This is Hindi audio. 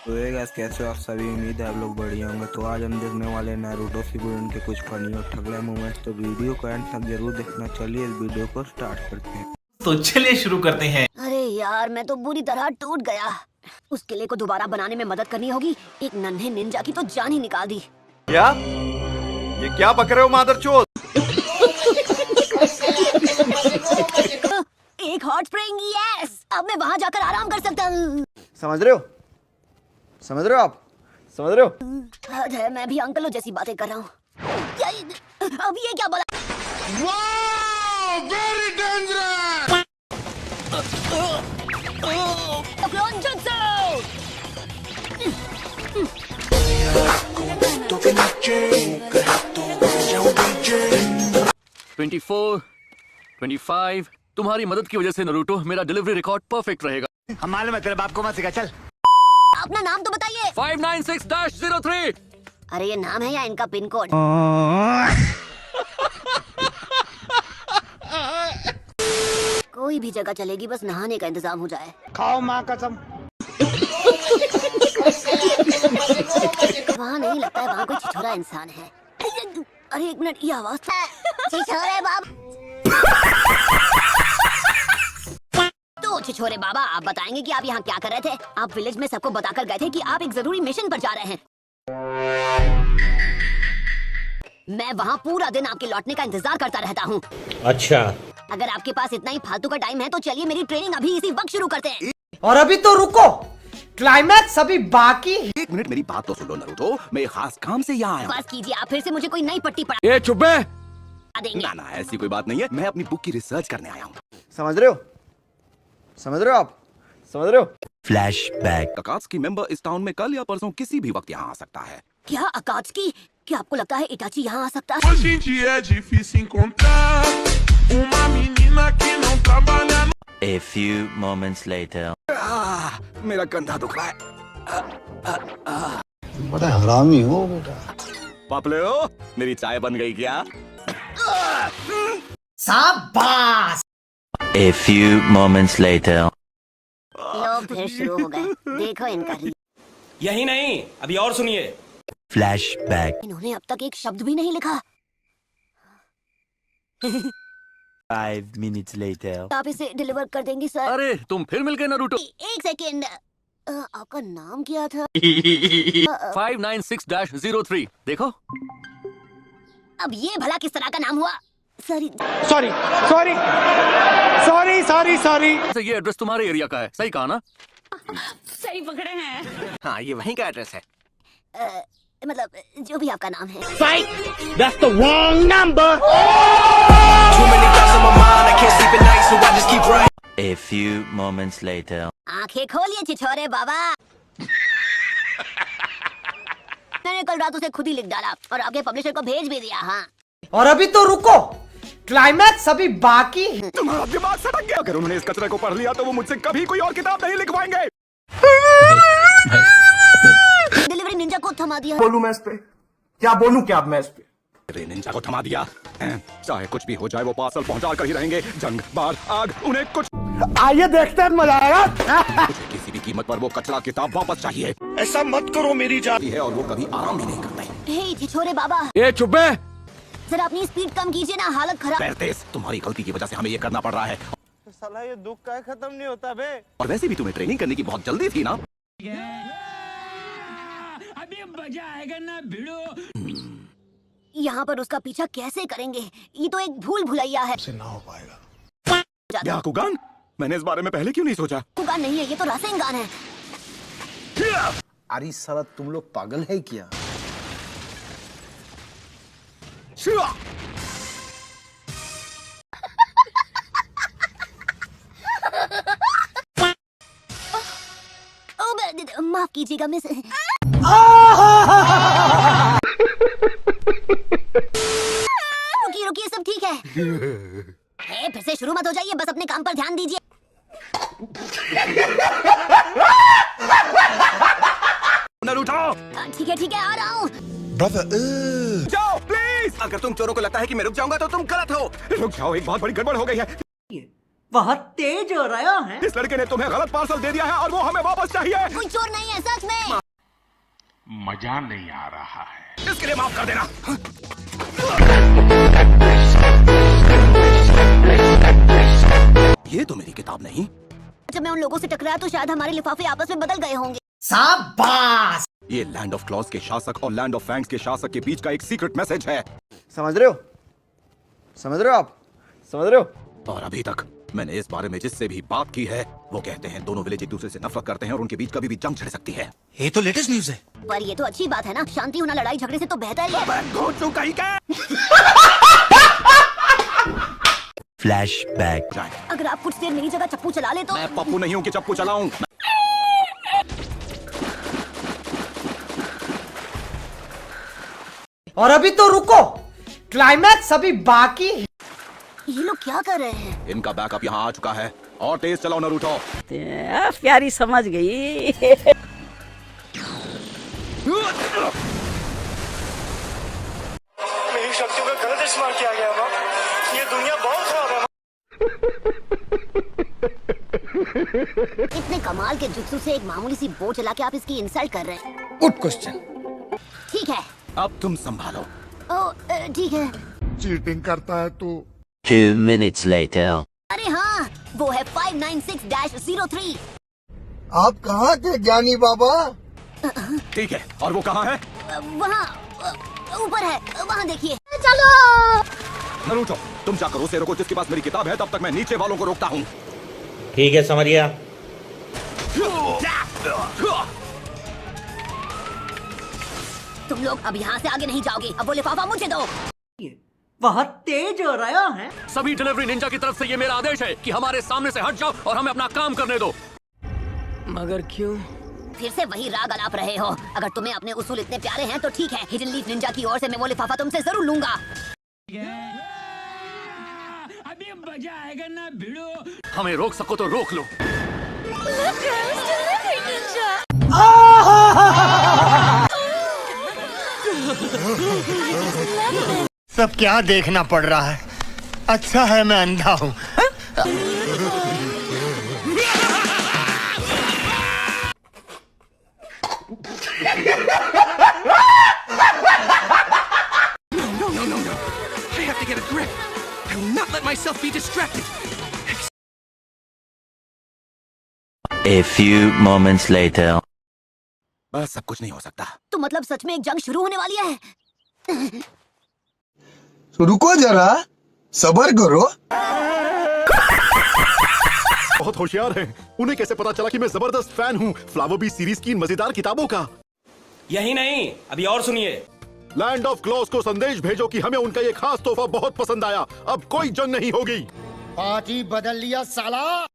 तो ये गाइस कैसे हो आप सभी। उम्मीद है आप लोग बढ़िया होंगे। तो आज हम देखने वाले हैं नारुतो शिपुडेन के कुछ फनी और ठगला मोमेंट्स। तो वीडियो को एंड तक जरूर देखना। चलिए इस वीडियो को स्टार्ट करते हैं। तो चलिए शुरू करते हैं। अरे यार मैं तो बुरी तरह टूट गया। उस किले को दोबारा बनाने में मदद करनी होगी। एक नन्हे निंजा की तो जान ही निकाल दी। क्या? ये क्या बक रहे हो मादरचोद? एक हॉट स्प्रिंग, यस। अब मैं वहाँ जाकर आराम कर सकता हूँ। समझ रहे हो? समझ रहे हो आप? समझ रहे हो? हद है, मैं भी अंकलों जैसी बातें कर रहा हूँ। अब ये क्या बोला? Very dangerous! Clone jutsu! 24, 25, तुम्हारी मदद की वजह से नारुतो मेरा डिलीवरी रिकॉर्ड परफेक्ट रहेगा। हम मालूम है तेरे बाप को मत सिखा, चल। अपना नाम तो बताइए। 596-03। अरे ये नाम है या इनका पिन कोड? कोई भी जगह चलेगी, बस नहाने का इंतजाम हो जाए। खाओ माँ कसम। वहाँ नहीं लगता है, वहाँ कोई छिछोरा इंसान है। अरे एक मिनट, ये आवाज छिछोरे बाबा। तो छिछोरे बाबा, आप बताएंगे कि आप यहाँ क्या कर रहे थे? आप विलेज में सबको बताकर गए थे कि आप एक जरूरी मिशन पर जा रहे हैं। मैं वहाँ पूरा दिन आपके लौटने का इंतजार करता रहता हूँ। अच्छा, अगर आपके पास इतना ही फालतू का टाइम है तो चलिए मेरी ट्रेनिंग अभी इसी वक्त शुरू करते हैं। और अभी तो रुको, क्लाइमैक्स अभी बाकी। एक मिनट मेरी बात तो सुन लो नारुतो, मैं एक खास काम से यहाँ आया हूँ। बस कीजिए, आप फिर से मुझे कोई नई पट्टी पढ़ा ये चुप है। देंगे। ना ऐसी कोई बात नहीं है, मैं अपनी बुक की रिसर्च करने आया हूँ। समझ रहे हो? समझ रहे हो आप? समझ रहे हो? फ्लैशबैक। अकात्सुकी मेंबर इस टाउन में कल या परसों किसी भी वक्त यहाँ आ सकता है। क्या अकात्सुकी? क्या आपको लगता है इटाची यहाँ आ सकता है? Hoje em dia é difícil encontrar uma menina que não trabalha. a few moments later. मेरा कंधा दुख रहा है। बड़ा हरामी हो बेटा। पापलेओ, मेरी चाय बन गई क्या? शाबाश। A few moments later. लोग फिर शुरू हो गए। देखो इनका यही नहीं, अभी और सुनिए। Flashback. इन्होंने अब तक एक शब्द भी नहीं लिखा। 5 minutes later. आप इसे डिलीवर कर देंगी सर? अरे तुम फिर मिल गए नारुतो। एक सेकेंड, आपका नाम क्या था? 596-03। देखो। अब ये भला किस तरह का नाम हुआ? Sorry Sorry, sorry, sorry, sorry, sorry. ये एड्रेस तुम्हारे एरिया का है, सही कहा ना? सही पकड़े हैं। हाँ, ये वहीं का एड्रेस है। मतलब जो भी आपका नाम है। That's the wrong number. A few moments later. आंखें खोलिए छिछोरे बाबा। मैंने कल रात उसे खुद ही लिख डाला और आगे पब्लिशर को भेज भी दिया। हाँ, और अभी तो रुको, क्लाइमैक्स अभी बाकी। तुम्हारा दिमाग सटक गया। अगर उन्होंने इस कचरे को पढ़ लिया तो वो मुझसे कभी कोई और किताब नहीं लिखवाएंगे। डिलीवरी निंजा को थमा दिया। बोलूं मैं इस पे? क्या बोलूं क्या अब मैं इस पे? अरे निंजा को थमा दिया। चाहे कुछ भी हो जाए वो पार्सल पहुंचा कर ही रहेंगे। जंग, बाढ़, आग, उन्हें कुछ आइए देखते हैं, मजा आएगा। मुझे किसी भी कीमत पर वो कचरा किताब वापस चाहिए ऐसा मत करो मेरी जान। है, और वो कभी आराम भी नहीं करते। हे छिछोरे बाबा, ये चुप है। जरा अपनी स्पीड कम कीजिए ना, हालत खराब। पैरतेस, तुम्हारी गलती की वजह से हमें ये करना पड़ रहा है। साला ये दुख का खत्म नहीं होता बे। और वैसे भी तुम्हें ट्रेनिंग करने की बहुत जल्दी थी ना। यहाँ पर उसका पीछा कैसे करेंगे? ये तो एक भूल भुलैया है। ना हो पाएगा। ब्याकुगान, मैंने इस बारे में पहले क्यों नहीं सोचा? कुगान नहीं है, ये तो रासेंगान है। अरे साला तुम लोग पागल है क्या? माफ कीजिएगा मिस। रुकिए रुकिए, सब ठीक है। फिर से शुरू मत हो जाइए, बस अपने काम पर ध्यान दीजिए। नारुतो, ठीक है, आ रहा हूँ। जाओ प्लीज। अगर तुम चोरों को लगता है कि मैं रुक जाऊंगा तो तुम गलत हो। रुक जाओ, एक बहुत बड़ी गड़बड़ हो गई है। बहुत तेज हो रहा है। इस लड़के ने तुम्हें गलत पार्सल दे दिया है और वो हमें वापस चाहिए। कोई चोर नहीं है सच में। मजा नहीं आ रहा है। इसके लिए माफ कर देना। ये तो मेरी किताब नहीं। जब मैं उन लोगों से टकराया तो शायद हमारे लिफाफे आपस में बदल गए होंगे। शाबाश। ये लैंड ऑफ क्लॉज के शासक और लैंड ऑफ फैंग्स के शासक के बीच का एक सीक्रेट मैसेज है। समझ रहे हो? समझ रहे हो आप? समझ रहे हो? और अभी तक मैंने इस बारे में जिससे भी बात की है वो कहते हैं दोनों विलेज एक दूसरे से नफरत करते हैं और उनके बीच कभी भी जंग छिड़ सकती है। ये तो लेटेस्ट न्यूज है। पर ये तो अच्छी बात है ना, शांति होना लड़ाई झगड़े से तो बेहतर ही है। Flashback. अगर आप कुछ देर मेरी जगह चप्पू चला ले तो। मैं पप्पू नहीं हूँ कि चप्पू चलाऊं। और अभी तो रुको, क्लाइमैक्स अभी बाकी है। ये लोग क्या कर रहे हैं? इनका बैकअप यहाँ आ चुका है और तेज चलाओ नारुतो। प्यारी समझ गई। मेरी शक्तियों का गलत इस्तेमाल किया गया ना, ये दुनिया बहुत खराब है। इतने कमाल के जुत्सु से एक मामूली सी बोट चला के आप इसकी इंसल्ट कर रहे हैं। Good question. ठीक है। अब तुम संभालो। ठीक है। चीटिंग करता है तू। 2 minutes later. अरे हाँ, वो है 596-03। आप कहाँ थे ज्ञानी बाबा? ठीक है, और वो कहाँ है? वहाँ ऊपर है, वहाँ देखिए। चलो। नारुतो, तुम जाकर उसे रोको जिसके पास मेरी किताब है, तब तक मैं नीचे वालों को रोकता हूँ। ठीक है, समझ गया। तुम लोग अब यहाँ से आगे नहीं जाओगे। अब वो लिफाफा मुझे दो। बहुत तेज हो रहा है। सभी डिलीवरी निंजा की तरफ से ये मेरा आदेश है कि हमारे सामने से हट जाओ और हमें अपना काम करने दो। मगर क्यों? फिर से वही राग अलाप रहे हो। अगर तुम्हें अपने उसूल इतने प्यारे हैं तो ठीक है, हिडन लीफ निंजा की ओर से मैं वो लिफाफा तुमसे जरूर लूंगा। अभी मजा आएगा ना भिड़ो। हमें रोक सको तो रोक लो। सब क्या देखना पड़ रहा है? अच्छा है मैं अंधा हूँ। I have to get a grip. I will not let myself be distracted. A few moments later. बस सब कुछ नहीं हो सकता। तो मतलब सच में एक जंग शुरू होने वाली है। रुको जरा, सब्र करो। बहुत होशियार हैं। उन्हें कैसे पता चला कि मैं जबरदस्त फैन हूँ फ्लावर बी सीरीज की इन मजेदार किताबों का। यही नहीं, अभी और सुनिए। लैंड ऑफ क्लॉज को संदेश भेजो कि हमें उनका ये खास तोहफा बहुत पसंद आया। अब कोई जंग नहीं होगी। पार्टी बदल लिया साला।